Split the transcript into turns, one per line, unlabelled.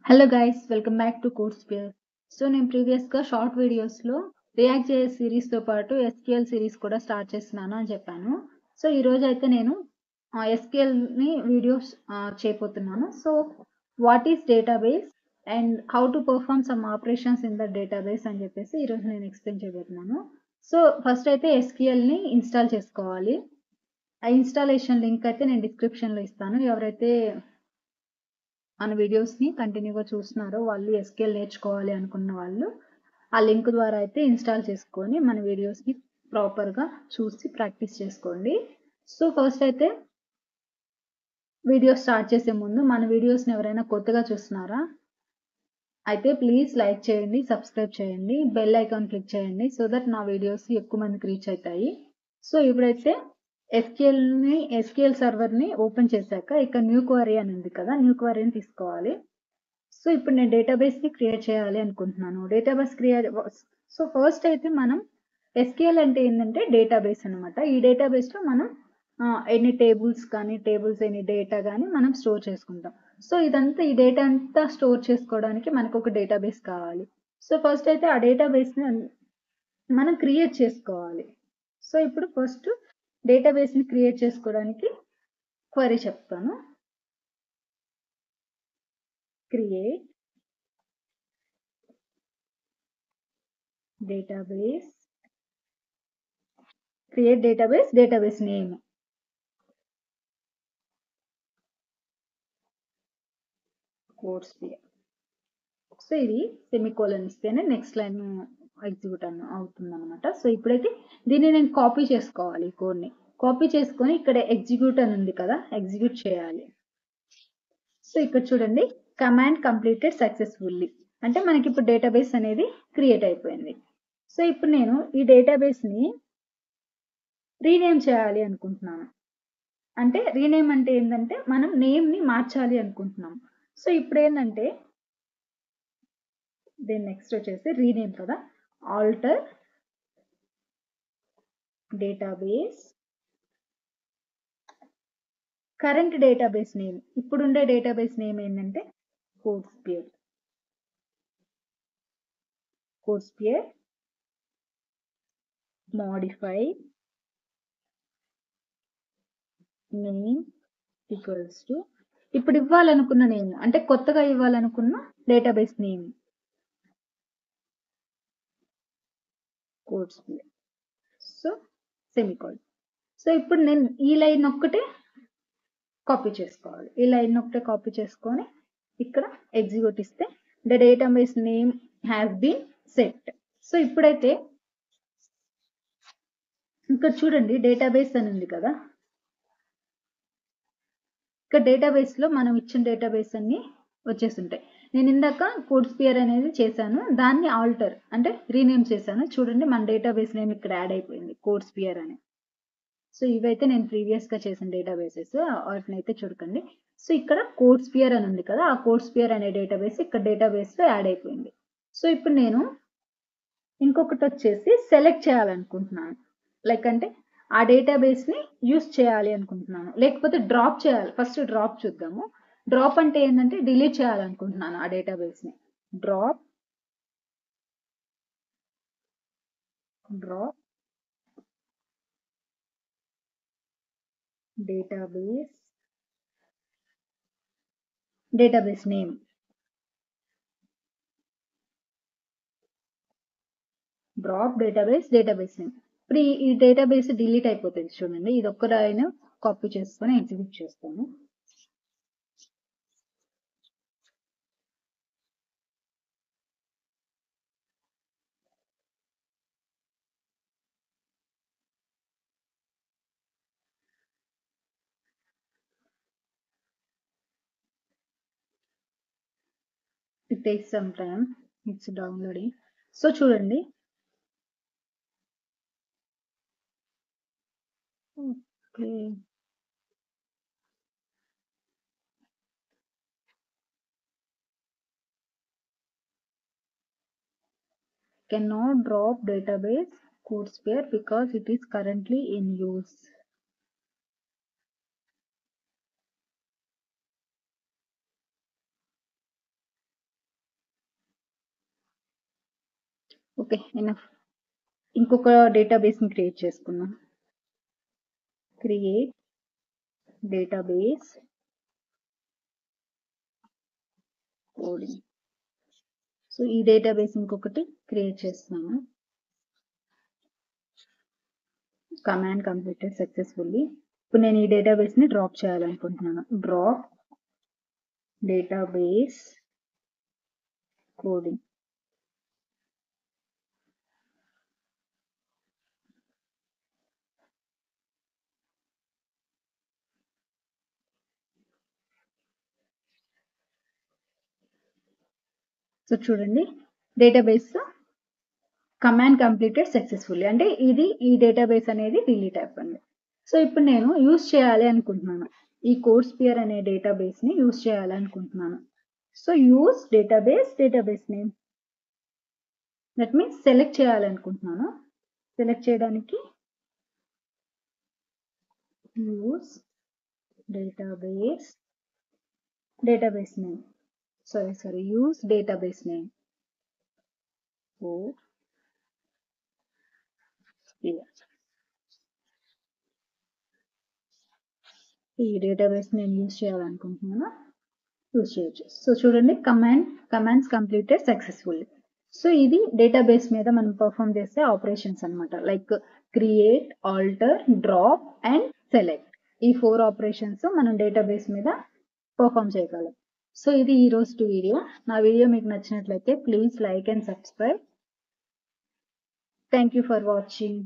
Hello guys welcome back to Coursepier. So నేను ప్రీవియస్‌గా short వీడియోస్‌లో రియాక్ట్ జేఎస్ సిరీస్‌తో పాటు ఎస్‌క్యూఎల్ సిరీస్ కూడా స్టార్ట్ చేస్తున్నాను అని చెప్పాను. సో ఈరోజైతే నేను ఎస్‌క్యూఎల్‌ని వీడియోస్ చేయబోతున్నాను. So what is database and how to perform some operations in the database అని చెప్పేసి ఈరోజు నేను ఎక్స్‌ప్లెయిన్ చేయబోతున్నాను. సో ఫస్ట్ అయితే ఎస్‌క్యూఎల్‌ని ఇన్‌స్టాల్ చేసుకోవాలి. ఆ ఇన్‌స్టాలేషన్ లింక్ అయితే నేను డిస్క్రిప్షన్‌లో ఇస్తాను. ఎవరైతే మన వీడియోస్‌ని కంటిన్యూగా చూస్తున్నారో వాళ్ళు ఎస్‌క్యూఎల్ నేర్చుకోవాలి అనుకున్న వాళ్ళు ఆ లింక్ ద్వారా అయితే ఇన్‌స్టాల్ చేసుకొని మన వీడియోస్‌ని ప్రాపర్‌గా చూసి ప్రాక్టీస్ చేసుకోండి. సో ఫస్ట్ అయితే వీడియో స్టార్ట్ చేసే ముందు మన వీడియోస్‌ని ఎవరైనా కొత్తగా చూస్తున్నారా? అయితే ప్లీజ్ లైక్ చేయండి, సబ్స్క్రైబ్ చేయండి, బెల్ ఐకాన్ క్లిక్ చేయండి సో దట్ నా వీడియోస్ ఎక్కువ మందికి రీచ్ అవుతాయి. సో ఇప్పుడైతే ఎస్‌క్యూఎల్ సర్వర్‌ని ఓపెన్ చేశాక ఇక్కడ న్యూ క్వెరీ అని ఉంది కదా! న్యూ క్వెరీని తీసుకోవాలి. సో ఇప్పుడు నేను డేటాబేస్‌ని క్రియేట్ చేయాలి అనుకుంటున్నాను. సో ఫస్ట్ అయితే మనం ఎస్‌క్యూఎల్ అంటే ఏందంటే డేటాబేస్ అన్నమాట. ఈ డేటాబేస్‌లో మనం ఎనీ టేబుల్స్ కానీ, ఎనీ డేటా గాని మనం స్టోర్ చేసుకుంటాం. సో ఈ డేటా అంతా స్టోర్ చేసుకోవడానికి మనకొక డేటాబేస్ కావాలి. సో ఫస్ట్ అయితే ఆ డేటాబేస్‌ని మనం క్రియేట్ చేసుకోవాలి. సో ఇప్పుడు ఫస్ట్ డేటాబేస్‌ని క్రియేట్ చేసుకోవడానికి క్వెరీ చెప్తాను. Create database database name. Coursepier. So ఇది సెమికోలన్ ఇస్తేనే నెక్స్ట్ లైన్ ఎగ్జిక్యూట్ అవుతుందన్నమాట. సో ఇప్పుడైతే దీన్ని నేను కాపీ చేసుకోవాలి ఈ కోడ్‌ని. కాపీ చేసుకొని ఇక్కడ ఎగ్జిక్యూట్ అని ఉంది కదా! ఎగ్జిక్యూట్ చేయాలి. సో ఇక్కడ చూడండి కమాండ్ కంప్లీటెడ్ సక్సెస్‌ఫుల్లీ. అంటే మనకిప్పుడు డేటాబేస్ అనేది క్రియేట్ అయిపోయింది. సో ఇప్పుడు నేను ఈ డేటాబేస్‌ని రీనేమ్ చేయాలి అనుకుంటున్నాను. అంటే రీనేమ్ అంటే ఏందంటే మనం నేమ్‌ని మార్చాలి అనుకుంటున్నాం. సో ఇప్పుడేందంటే దీని నెక్స్ట్ వచ్చేసి రీనేమ్ కదా! Alter database current database name. ఇప్పుడుండే డేటాబేస్ నేమ్ ఏంటంటే Coursepier. Modify name equals to ఇప్పుడు ఇవ్వాలనుకున్న నేమ్ అంటే కొత్తగా ఇవ్వాలనుకున్న database name Coursepier. So semicolon. So ఇప్పుడు నేను ఈ లైన్ ఒక్కటే కాపీ చేసుకోవాలి. ఈ లైన్ ఒకటే కాపీ చేసుకొని ఇక్కడ ఎగ్జిక్యూట్ ఇస్తే the database name has been set. So ఇప్పుడైతే ఇక్కడ చూడండి డేటాబేస్ అని ఉంది కదా! ఇక్కడ డేటాబేస్‌లో మనం ఇచ్చిన డేటాబేస్ అన్నీ వచ్చేసుంటాయి. నేను ఇందాక కోర్స్‌పియర్ అనేది చేశాను. దాన్ని ఆల్టర్ అంటే రీనేమ్ చేశాను. చూడండి మన డేటాబేస్ నేమ్ ఇక్కడ యాడ్ అయిపోయింది కోర్స్‌పియర్ అని. సో ఇవైతే నేను ప్రీవియస్‌గా చేసిన డేటాబేసెస్ వాటినైతే చూడకండి. సో ఇక్కడ కోర్స్‌పియర్ అని ఉంది కదా! ఆ కోర్స్‌పియర్ అనే డేటాబేస్ ఇక్కడ డేటాబేస్‌లో యాడ్ అయిపోయింది. సో ఇప్పుడు నేను ఇంకొకటొచ్చేసి సెలెక్ట్ చేయాలనుకుంటున్నాను. లైక్ అంటే ఆ డేటాబేస్‌ని యూజ్ చేయాలి అనుకుంటున్నాను. లేకపోతే డ్రాప్ చేయాలి. ఫస్ట్ డ్రాప్ చూద్దాము. డ్రాప్ అంటే ఏందంటే డిలీట్ చేయాలనుకుంటున్నాను ఆ డేటాబేస్‌ని. Drop drop database database name. Drop database name. ఇప్పుడు ఈ డేటాబేస్ డిలీట్ అయిపోతుంది చూడండి. ఇది ఒక్కటైనా కాపీ చేసుకొని ఎగ్జిక్యూట్ చేస్తాను. It takes some time. It's downloading. So చూడండి. Okay. Cannot drop database CodeSphere because it is currently in use. Okay, enough. ఇంకొక డేటాబేస్ని క్రియేట్ చేసుకుందాం. Create database coding. సో ఈ డేటాబేస్ ఇంకొకటి క్రియేట్ చేస్తున్నాను. Command completed successfully. ఇప్పుడు నేను ఈ డేటాబేస్ని డ్రాప్ చేయాలనుకుంటున్నాను. Drop database coding. సో చూడండి, డేటాబేస్ కమాండ్ కంప్లీటెడ్ సక్సెస్ఫుల్లీ, అంటే ఇది ఈ డేటాబేస్ అనేది డిలీట్ అయిపోయింది. సో ఇప్పుడు నేను యూజ్ చేయాలి అనుకుంటున్నాను, ఈ కోర్స్పియర్ అనే డేటాబేస్ని యూజ్ చేయాలి అనుకుంటున్నాను. So use database name, that means select చేయాలనుకుంటున్నాను. సెలెక్ట్ చేయడానికి use database name, use database name. ఈ డేటాబేస్ నేను యూజ్ చేయాలనుకుంటున్నాను, యూజ్ చేయొచ్చు. సో చూడండి, కమాండ్స్ కంప్లీటెడ్ సక్సెస్ఫుల్లీ. సో ఇది డేటాబేస్ మీద మనం పర్ఫామ్ చేసే ఆపరేషన్స్ అనమాట, like create, alter, drop and select. ఈ 4 ఆపరేషన్స్ మనం డేటాబేస్ మీద పర్ఫామ్ చేయగలం. సో ఇది ఈ రోజు వీడియో. నా వీడియో మీకు నచ్చినట్లయితే please like and subscribe. Thank you for watching.